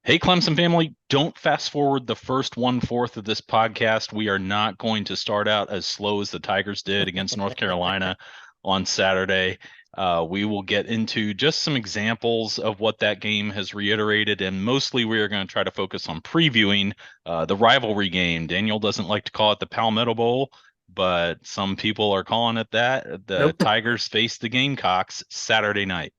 Hey, Clemson family, don't fast forward the first 1/4 of this podcast. We are not going to start out as slow as the Tigers did against North Carolina on Saturday. We will get into just some examples of what that game has reiterated, and mostly we are going to try to focus on previewing the rivalry game. Daniel doesn't like to call it the Palmetto Bowl, but some people are calling it that. The Nope. Tigers face the Gamecocks Saturday night.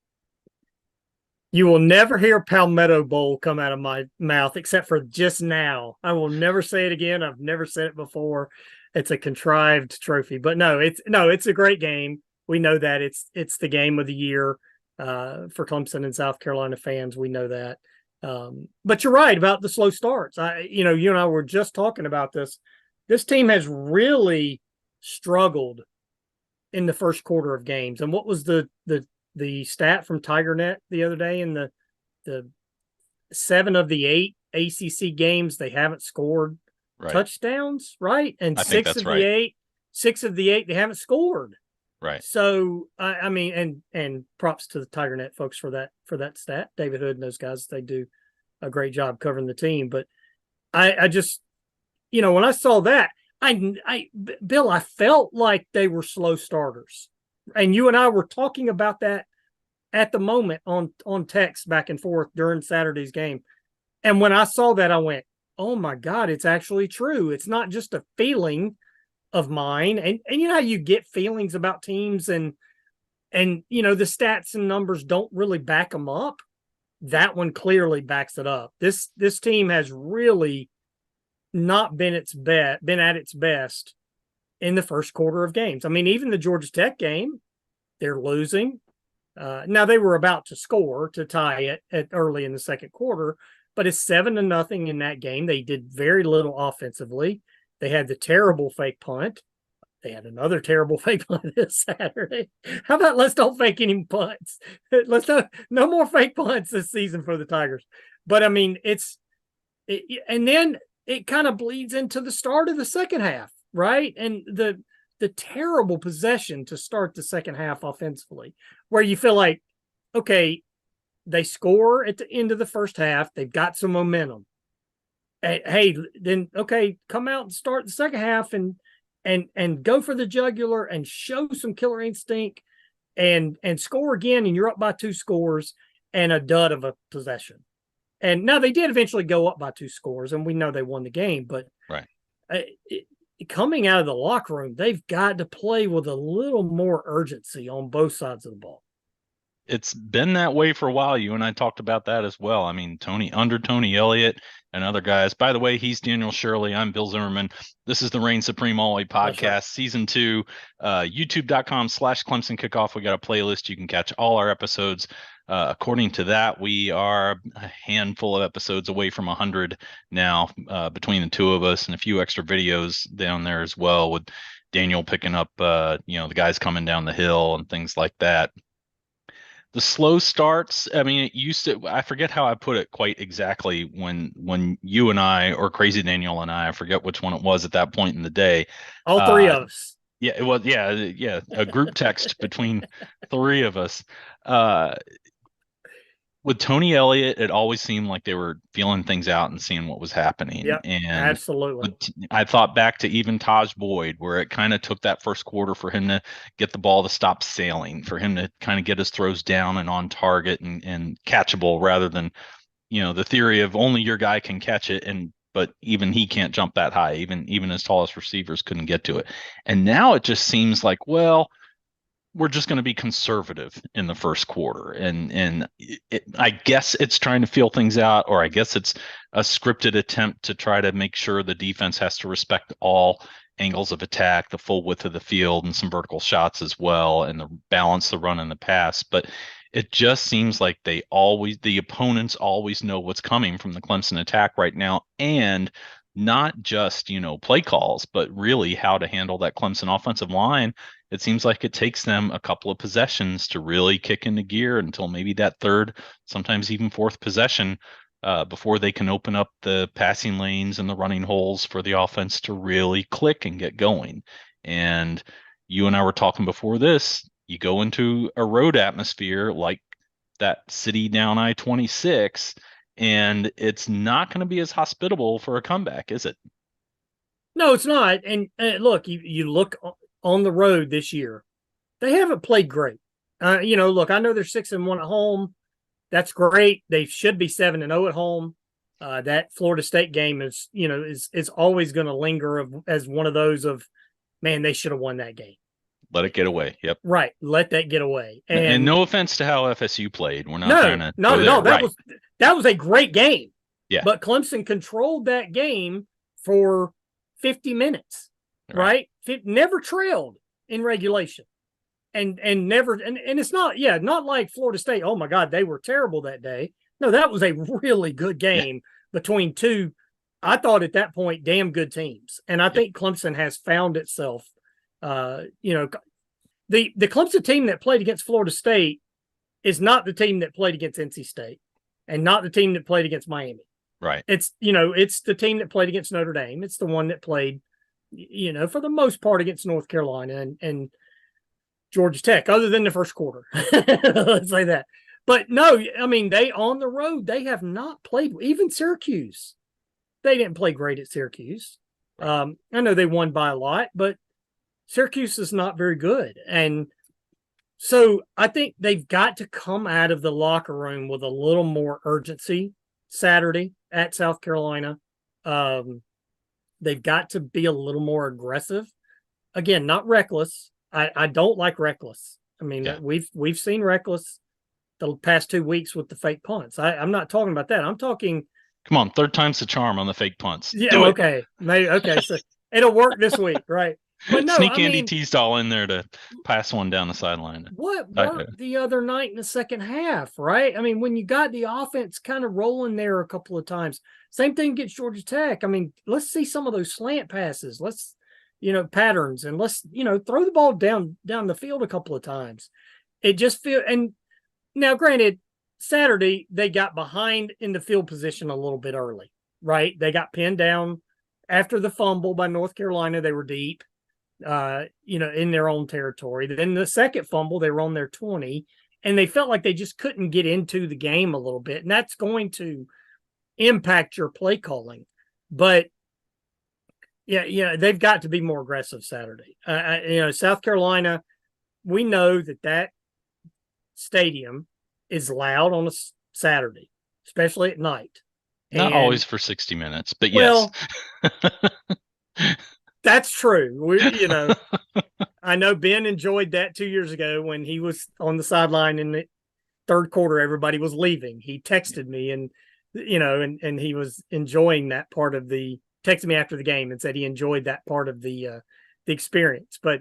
You will never hear Palmetto Bowl come out of my mouth except for just now. I will never say it again. I've never said it before. It's a contrived trophy, but it's a great game. We know that it's the game of the year for Clemson and South Carolina fans. We know that. But you're right about the slow starts. You and I were just talking about this. This team has really struggled in the first quarter of games. And what was the stat from TigerNet the other day? In the 7 of the 8 ACC games, they haven't scored Right. touchdowns, right? And I think that's right. six of the 8 they haven't scored. Right. So I mean, and props to the TigerNet folks for that stat. David Hood and those guys, they do a great job covering the team. But I just, when I saw that, Bill, I felt like they were slow starters, and you and I were talking about that at the moment on text back and forth during Saturday's game. And when I saw that, I went, "Oh my God, it's actually true. It's not just a feeling of mine." And you know how you get feelings about teams, and the stats and numbers don't really back them up. That one clearly backs it up. This team has really not been at its best in the first quarter of games. I mean, even the Georgia Tech game, they're losing. Now they were about to score to tie it early in the second quarter, but it's 7-0 in that game. They did very little offensively. They had the terrible fake punt. They had another terrible fake punt this Saturday. How about let's don't fake any punts? Let's no more fake punts this season for the Tigers. But I mean, and then it kind of bleeds into the start of the second half, right? And the terrible possession to start the second half offensively, where you feel like, okay, they score at the end of the first half, they've got some momentum. Hey, then okay, come out and start the second half and go for the jugular and show some killer instinct and score again, and you're up by 2 scores and a dud of a possession. And now they did eventually go up by 2 scores, and we know they won the game. But Right. Coming out of the locker room, they've got to play with a little more urgency on both sides of the ball. It's been that way for a while. You and I talked about that as well. I mean, Tony Elliott and other guys. By the way, he's Daniel Shirley. I'm Bill Zimmerman. This is the Reign Supreme Always That's right. podcast, season 2, youtube.com/Clemson Kickoff. We got a playlist. You can catch all our episodes. According to that, we are a handful of episodes away from 100 now, between the two of us, and a few extra videos down there as well, with Daniel picking up, the guys coming down the hill and things like that. The slow starts, I mean, it used to, I forget how I put it quite exactly when you and I, or Crazy Daniel and I forget which one it was at that point in the day. All three Uh, of us. yeah, it was, yeah, a group text between three of us. Uh, with Tony Elliott, it always seemed like they were feeling things out and seeing what was happening. Yep, And absolutely. I thought back to even Taj Boyd, where it kind of took that first quarter for him to get the ball to stop sailing, for him to kind of get his throws down and on target and catchable, rather than, the theory of only your guy can catch it. But even he can't jump that high. Even his tallest receivers couldn't get to it. And now it just seems like, well, we're just going to be conservative in the first quarter, and I guess it's trying to feel things out, or I guess it's a scripted attempt to try to make sure the defense has to respect all angles of attack, the full width of the field, and some vertical shots as well, and the balance, the run and the pass. But it just seems like the opponents always know what's coming from the Clemson attack right now, and not just, play calls, but really how to handle that Clemson offensive line. It seems like it takes them a couple of possessions to really kick into gear, until maybe that third, sometimes even fourth possession, before they can open up the passing lanes and the running holes for the offense to really click and get going. And you and I were talking before this, you go into a road atmosphere like that city down I-26, and it's not going to be as hospitable for a comeback, is it? No, it's not. And look, you look on the road this year, they haven't played great. Look, I know they're 6-1 at home. That's great. They should be 7-0 at home. That Florida State game is always going to linger as one of those of, man, they should have won that game. Let it get away. Yep. Right. Let that get away. And no offense to how FSU played. We're not trying to not go at there. all. That was a great game. Yeah. But Clemson controlled that game for 50 minutes. Right? Never trailed in regulation. And never and it's not like Florida State. Oh my God, they were terrible that day. No, that was a really good game between two, I thought at that point, damn good teams. And I think Clemson has found itself. The Clemson team that played against Florida State is not the team that played against NC State and not the team that played against Miami. Right. It's the team that played against Notre Dame. It's the one that played, for the most part against North Carolina and Georgia Tech, other than the first quarter. Let's say that. But no, I mean, they on the road, they have not played. Even Syracuse, they didn't play great at Syracuse. I know they won by a lot, but Syracuse is not very good. And so I think they've got to come out of the locker room with a little more urgency Saturday at South Carolina. They've got to be a little more aggressive. Again, not reckless. I don't like reckless. I mean, we've seen reckless the past 2 weeks with the fake punts. I'm not talking about that. I'm talking. Come on, third time's the charm on the fake punts. Yeah, okay. Maybe, okay, so it'll work this week, right? But no, Sneak Andy Teasdale in there to pass one down the sideline. What worked the other night in the second half, right? I mean, when you got the offense kind of rolling there a couple of times. Same thing against Georgia Tech. I mean, let's see some of those slant passes. Let's patterns, and let's, throw the ball down the field a couple of times. It just and now granted, Saturday, they got behind in the field position a little bit early, right? They got pinned down after the fumble by North Carolina. They were deep, in their own territory. Then the second fumble, they were on their 20, and they felt like they just couldn't get into the game a little bit. And that's going to impact your play calling. But yeah, they've got to be more aggressive Saturday. South Carolina, we know that stadium is loud on a Saturday, especially at night. Not always for 60 minutes, but yes. That's true. I know Ben enjoyed that 2 years ago when he was on the sideline in the third quarter. Everybody was leaving. He texted me and he was enjoying that part of texted me after the game and said he enjoyed that part of the experience. But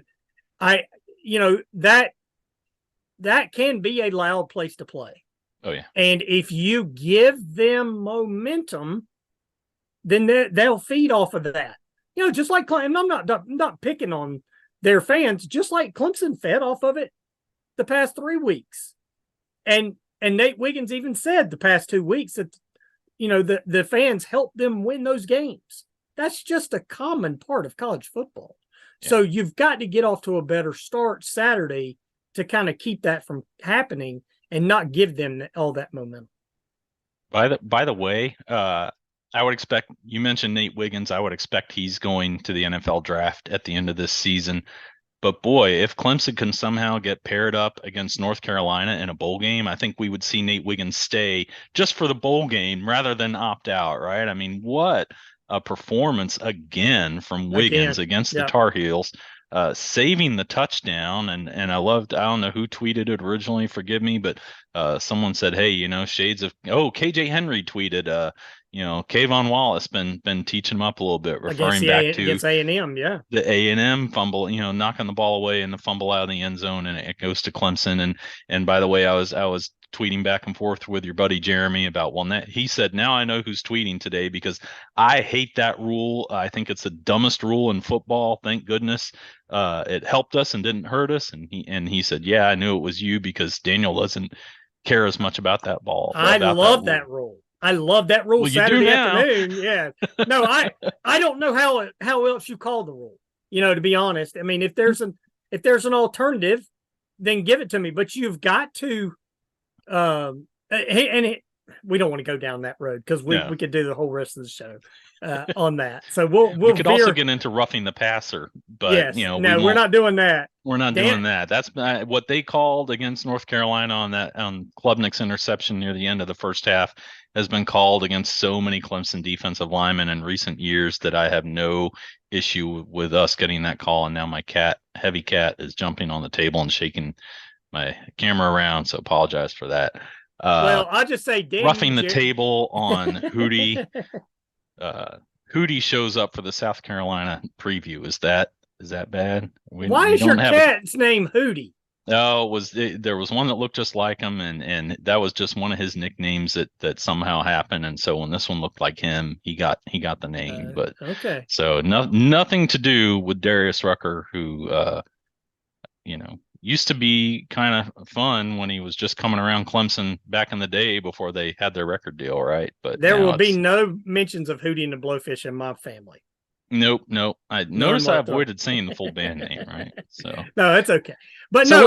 that can be a loud place to play. Oh yeah. And if you give them momentum, then they'll feed off of that. Just like, and I'm not picking on their fans, just like Clemson fed off of it the past 3 weeks. And Nate Wiggins even said the past 2 weeks that, the fans helped them win those games. That's just a common part of college football. Yeah. So you've got to get off to a better start Saturday to kind of keep that from happening and not give them all that momentum. By the way, I would expect, you mentioned Nate Wiggins, I would expect he's going to the NFL draft at the end of this season. But boy, if Clemson can somehow get paired up against North Carolina in a bowl game, I think we would see Nate Wiggins stay just for the bowl game rather than opt out, right? I mean, what a performance again from Wiggins against the Tar Heels, saving the touchdown. And I don't know who tweeted it originally, forgive me, but someone said, hey, shades of, KJ Henry tweeted, Kayvon Wallace been teaching him up a little bit, referring back to against A&M, the A&M fumble, knocking the ball away and the fumble out of the end zone, and it goes to Clemson. And by the way, I was tweeting back and forth with your buddy Jeremy about he said, now I know who's tweeting today because I hate that rule. I think it's the dumbest rule in football. Thank goodness it helped us and didn't hurt us. And he said, yeah, I knew it was you because Daniel doesn't care as much about that ball. I love that rule. I love that rule. Well, Saturday afternoon. Yeah. No, I don't know how else you call the rule. To be honest, I mean, if there's an alternative, then give it to me. But you've got to, we don't want to go down that road because we could do the whole rest of the show on that. So we could also get into roughing the passer, but yes, we're not doing that. We're not doing that. That's what they called against North Carolina on Klubnik's interception near the end of the first half has been called against so many Clemson defensive linemen in recent years that I have no issue with us getting that call. And now my heavy cat is jumping on the table and shaking my camera around. So apologize for that. Well, I'll just say roughing the table on Hootie. Hootie shows up for the South Carolina preview. Is that bad? Why is your cat's name Hootie? No, there was one that looked just like him, and that was just one of his nicknames that somehow happened. And so when this one looked like him, he got the name. But okay, so nothing to do with Darius Rucker, who used to be kind of fun when he was just coming around Clemson back in the day before they had their record deal, right? But there will be no mentions of Hootie and the Blowfish in my family. Nope. I noticed I avoided saying the full band name, right? So no, that's okay. But so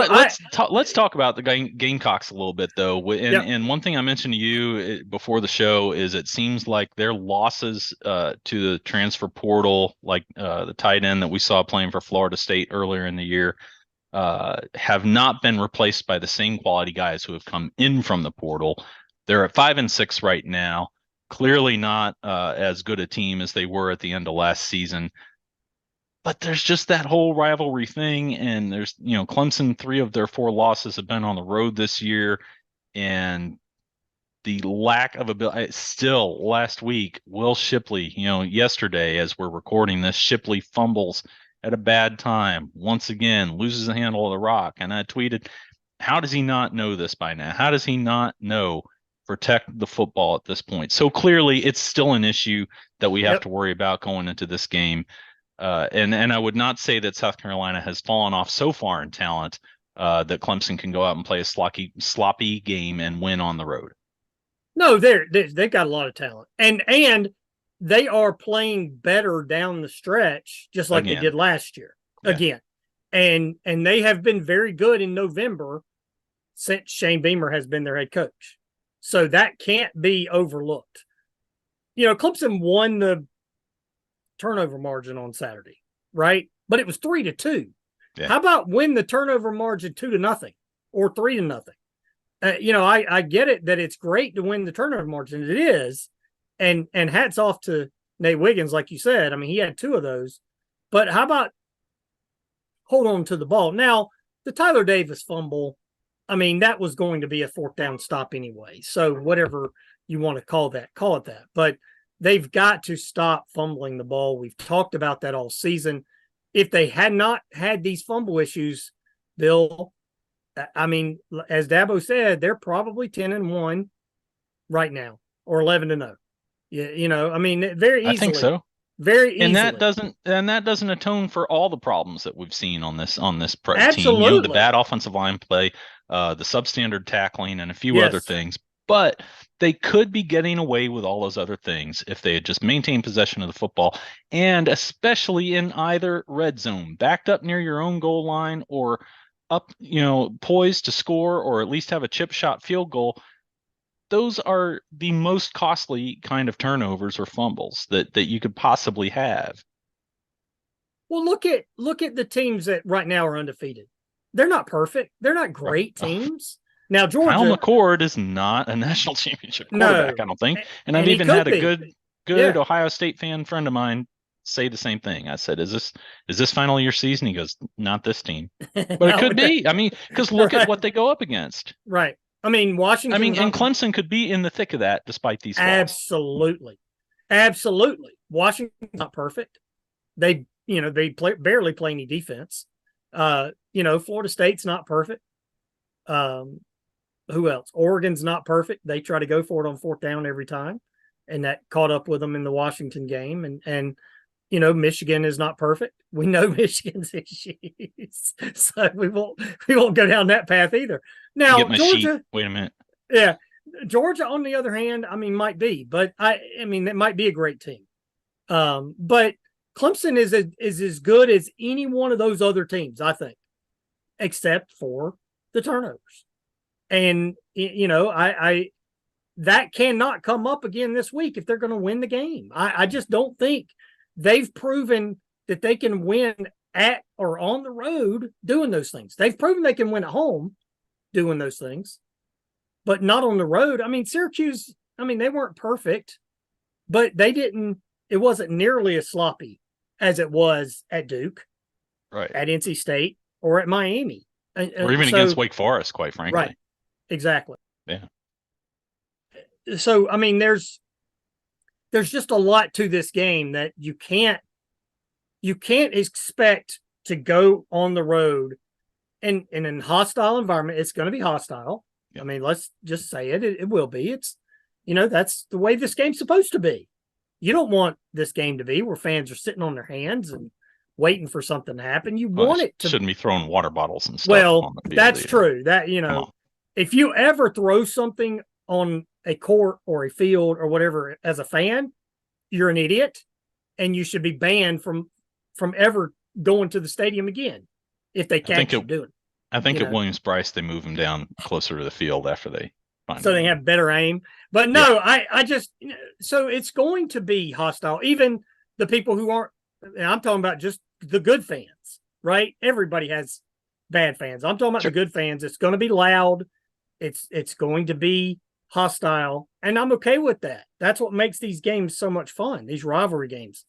let's talk about the Gamecocks a little bit, though. And one thing I mentioned to you before the show is it seems like their losses to the transfer portal, like the tight end that we saw playing for Florida State earlier in the year, have not been replaced by the same quality guys who have come in from the portal. They're at 5-6 right now. Clearly not as good a team as they were at the end of last season. But there's just that whole rivalry thing. And there's, Clemson, 3 of their 4 losses have been on the road this year. And the lack of ability, still last week, Will Shipley, yesterday as we're recording this, Shipley fumbles at a bad time. Once again, loses the handle of the rock. And I tweeted, how does he not know this by now? How does he not know protect the football at this point? So clearly it's still an issue that we have to worry about going into this game. And I would not say that South Carolina has fallen off so far in talent that Clemson can go out and play a sloppy game and win on the road. No, they've got a lot of talent. And they are playing better down the stretch, just like they did last year. Again. And they have been very good in November since Shane Beamer has been their head coach. So that can't be overlooked. Clemson won the turnover margin on Saturday, right? But it was 3-2. Yeah. How about win the turnover margin 2-0 or 3-0? I get it that it's great to win the turnover margin. It is. And hats off to Nate Wiggins, like you said. I mean, he had 2 of those. But how about hold on to the ball? Now, the Tyler Davis fumble, I mean, that was going to be a 4th down stop anyway. So whatever you want to call it that. But they've got to stop fumbling the ball. We've talked about that all season. If they had not had these fumble issues, Bill, I mean, as Dabo said, they're probably 10-1 right now or 11-0. I mean, very easily. I think so. Very easily. And that doesn't atone for all the problems that we've seen on this Absolutely. team. The bad offensive line play, the substandard tackling, and a few other things. But they could be getting away with all those other things if they had just maintained possession of the football, and especially in either red zone, backed up near your own goal line or up, poised to score or at least have a chip shot field goal. Those are the most costly kind of turnovers or fumbles that you could possibly have. Well, look at the teams that right now are undefeated. They're not perfect. They're not great teams. Now, Georgia, Kyle McCord is not a national championship quarterback, I don't think. And I've even had a good Ohio State fan friend of mine say the same thing. I said, "Is this final year season?" He goes, "Not this team," but it could be. I mean, because look at what they go up against. Right. I mean, Washington. I mean, and Clemson could be in the thick of that despite these flaws. Absolutely. Washington's not perfect. They barely play any defense. Florida State's not perfect. Who else? Oregon's not perfect. They try to go for it on 4th down every time, and that caught up with them in the Washington game. And Michigan is not perfect. We know Michigan's issues, so we won't go down that path either. Now, Georgia. Wait a minute. Yeah, Georgia, on the other hand, I mean, might be, but I mean, it might be a great team. But Clemson is as good as any one of those other teams, I think, except for the turnovers. And I that cannot come up again this week if they're going to win the game. I just don't think they've proven that they can win at or on the road doing those things. They've proven they can win at home doing those things, but not on the road. I mean, Syracuse, I mean, they weren't perfect, but it wasn't nearly as sloppy as it was at Duke, right, at NC State, or at Miami. Or even against Wake Forest, quite frankly. Right, exactly. Yeah. So, I mean, there's just a lot to this game that you can't expect to go on the road and in a hostile environment. It's going to be hostile. Yeah. I mean, let's just say it. It will be. It's, that's the way this game's supposed to be. You don't want this game to be where fans are sitting on their hands and waiting for something to happen. You want it to. Shouldn't be throwing water bottles and stuff. Well, on the field that's either. True. That, if you ever throw something on a court or a field or whatever as a fan, you're an idiot, and you should be banned from ever going to the stadium again if they catch you doing it. I think at Williams-Brice they move him down closer to the field after they find so they have better aim. But no, yeah. I just so it's going to be hostile. Even the people who aren't. I'm talking about just the good fans, right? Everybody has bad fans. I'm talking about the good fans. It's going to be loud. It's going to be hostile, and I'm okay with that. That's what makes these games so much fun. These rivalry games,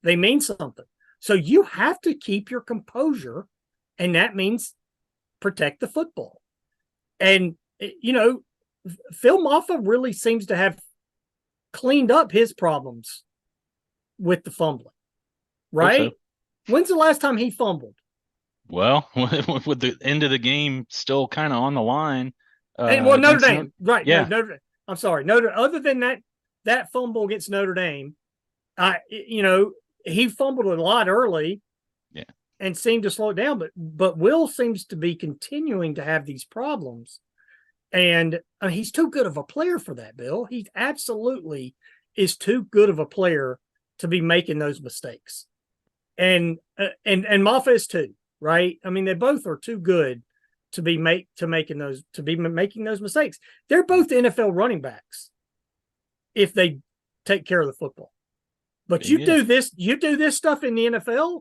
they mean something. So you have to keep your composure, and that means protect the football. And Phil Mafah really seems to have cleaned up his problems with the fumbling. Right? So. When's the last time he fumbled? Well, with the end of the game still kind of on the line. Notre Dame, right? Yeah. No, I'm sorry. Other than that fumble against Notre Dame, he fumbled a lot early, and seemed to slow it down. But Will seems to be continuing to have these problems, and he's too good of a player for that. Bill, he absolutely is too good of a player to be making those mistakes, and Mafah is too, right? I mean, they both are too good to be making those mistakes. They're both NFL running backs if they take care of the football. But you do this stuff in the NFL,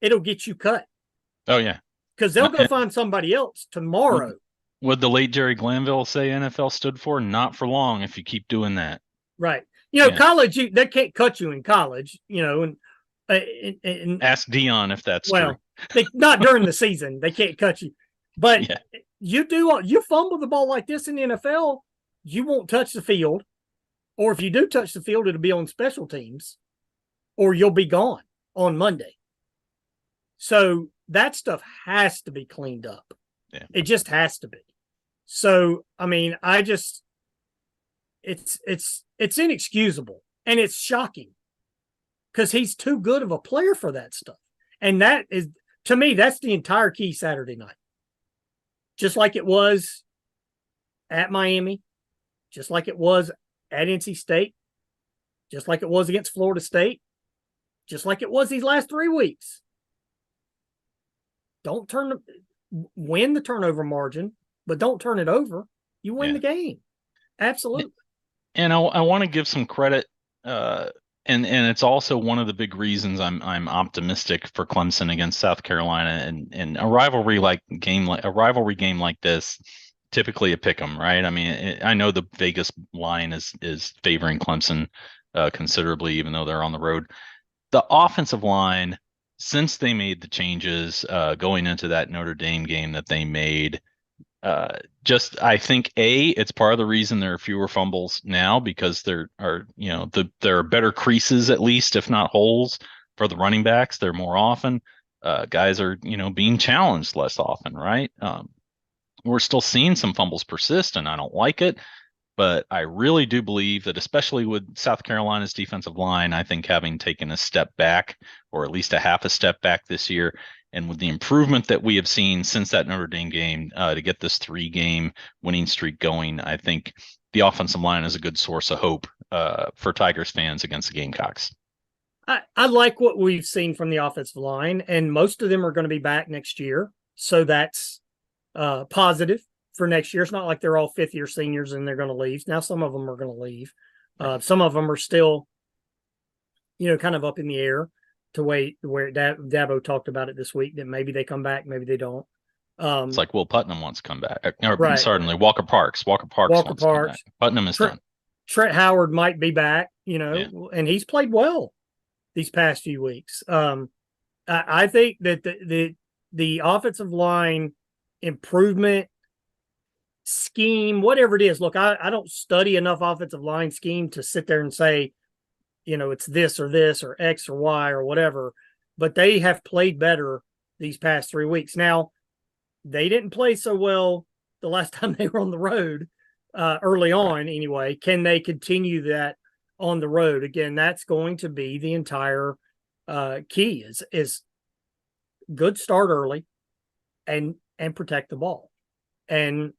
it'll get you cut. Oh yeah, because they'll go find somebody else tomorrow. Would the late Jerry Glanville say NFL stood for? Not for long if you keep doing that. Right. College, they can't cut you in college. And ask Dion if that's true. Not during the season. They can't cut you. But you fumble the ball like this in the NFL, you won't touch the field. Or if you do touch the field, it'll be on special teams, or you'll be gone on Monday. So that stuff has to be cleaned up. Yeah. It just has to be. So, I mean, it's inexcusable, and it's shocking because he's too good of a player for that stuff. And that is, to me, that's the entire key Saturday night. Just like it was at Miami, just like it was at NC State, just like it was against Florida State, just like it was these last 3 weeks. Win the turnover margin, but don't turn it over. You win the game. Absolutely. And I want to give some credit, and it's also one of the big reasons I'm optimistic for Clemson against South Carolina, and a rivalry game like this, typically a pick 'em, right? I mean, I know the Vegas line is favoring Clemson considerably, even though they're on the road. The offensive line, since they made the changes going into that Notre Dame game that they made, I think it's part of the reason there are fewer fumbles now, because there are better creases, at least if not holes, for the running backs. They're more often. Guys are being challenged less often, right? We're still seeing some fumbles persist, and I don't like it. But I really do believe that, especially with South Carolina's defensive line, I think having taken a step back, or at least a half a step back this year, and with the improvement that we have seen since that Notre Dame game to get this 3-game winning streak going, I think the offensive line is a good source of hope for Tigers fans against the Gamecocks. I like what we've seen from the offensive line, and most of them are going to be back next year. So that's positive for next year. It's not like they're all fifth-year seniors and they're going to leave. Now some of them are going to leave. Some of them are still, kind of up in the air to wait. Where Dabo talked about it this week that maybe they come back, maybe they don't. It's like Will Putnam wants to come back. Right. Certainly Walker Parks. Walker Parks wants to come back. Putnam is done. Trent Howard might be back, and he's played well these past few weeks. I think that the offensive line improvement scheme, whatever it is. Look, I don't study enough offensive line scheme to sit there and say, it's this or X or Y or whatever, but they have played better these past 3 weeks. Now, they didn't play so well the last time they were on the road early on anyway. Can they continue that on the road? Again, that's going to be the entire key is good start early and protect the ball. And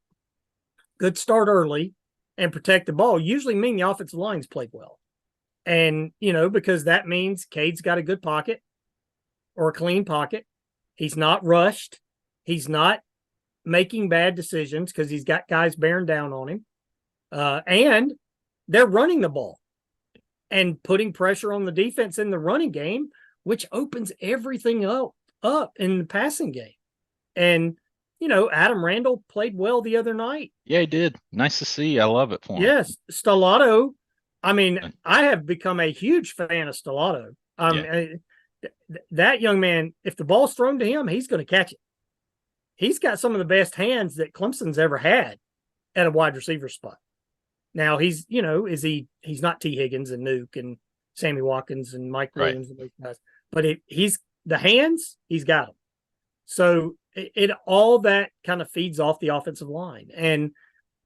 good start early and protect the ball usually mean the offensive line's played well. And, because that means Cade's got a good pocket or a clean pocket. He's not rushed. He's not making bad decisions because he's got guys bearing down on him. And they're running the ball and putting pressure on the defense in the running game, which opens everything up in the passing game. And, Adam Randall played well the other night. Yeah, he did. Nice to see. I love it for him. Yes. Stellato. I mean, I have become a huge fan of Stellato. That young man, if the ball's thrown to him, he's going to catch it. He's got some of the best hands that Clemson's ever had at a wide receiver spot. Now he's not T. Higgins and Nuke and Sammy Watkins and Mike Williams and those guys, but he's the hands, he's got them. So it all that kind of feeds off the offensive line. And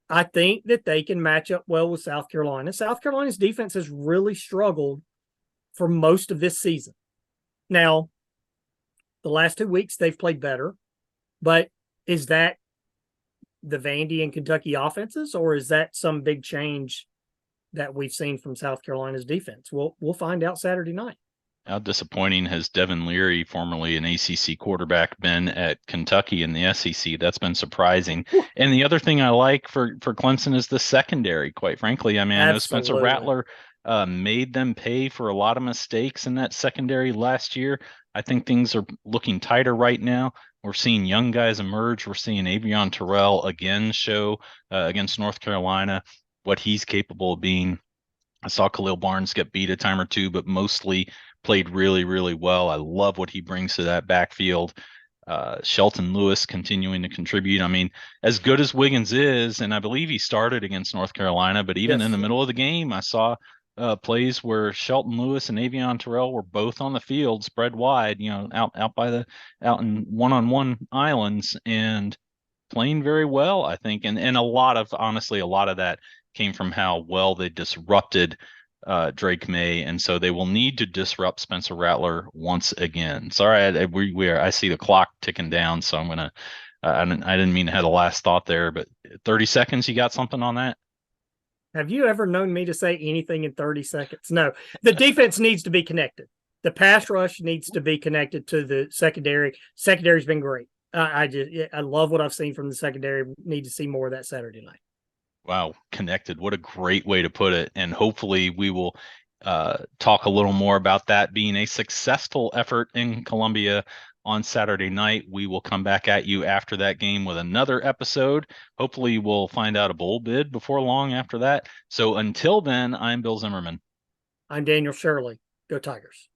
I think that they can match up well with South Carolina. South Carolina's defense has really struggled for most of this season. Now, the last 2 weeks they've played better, but is that the Vandy and Kentucky offenses, or is that some big change that we've seen from South Carolina's defense? We'll find out Saturday night. How disappointing has Devin Leary, formerly an ACC quarterback, been at Kentucky in the SEC? That's been surprising. And the other thing I like for Clemson is the secondary, quite frankly. I mean, I know Spencer Rattler made them pay for a lot of mistakes in that secondary last year. I think things are looking tighter right now. We're seeing young guys emerge. We're seeing Aveion Terrell again show against North Carolina what he's capable of being. I saw Khalil Barnes get beat a time or two, but mostly played really, really well. I love what he brings to that backfield. Shelton Lewis continuing to contribute. I mean, as good as Wiggins is, and I believe he started against North Carolina, but even in the middle of the game, I saw plays where Shelton Lewis and Aveion Terrell were both on the field, spread wide, out in one-on-one islands, and playing very well, I think. And a lot of that came from how well they disrupted Drake May, and so they will need to disrupt Spencer Rattler once again. Sorry, I see the clock ticking down, so I'm gonna. I didn't mean to have the last thought there, but 30 seconds. You got something on that? Have you ever known me to say anything in 30 seconds? No. The defense needs to be connected. The pass rush needs to be connected to the secondary. Secondary's been great. I love what I've seen from the secondary. Need to see more of that Saturday night. Wow, connected. What a great way to put it. And hopefully we will talk a little more about that being a successful effort in Columbia on Saturday night. We will come back at you after that game with another episode. Hopefully we'll find out a bowl bid before long after that. So until then, I'm Bill Zimmerman. I'm Daniel Shirley. Go Tigers.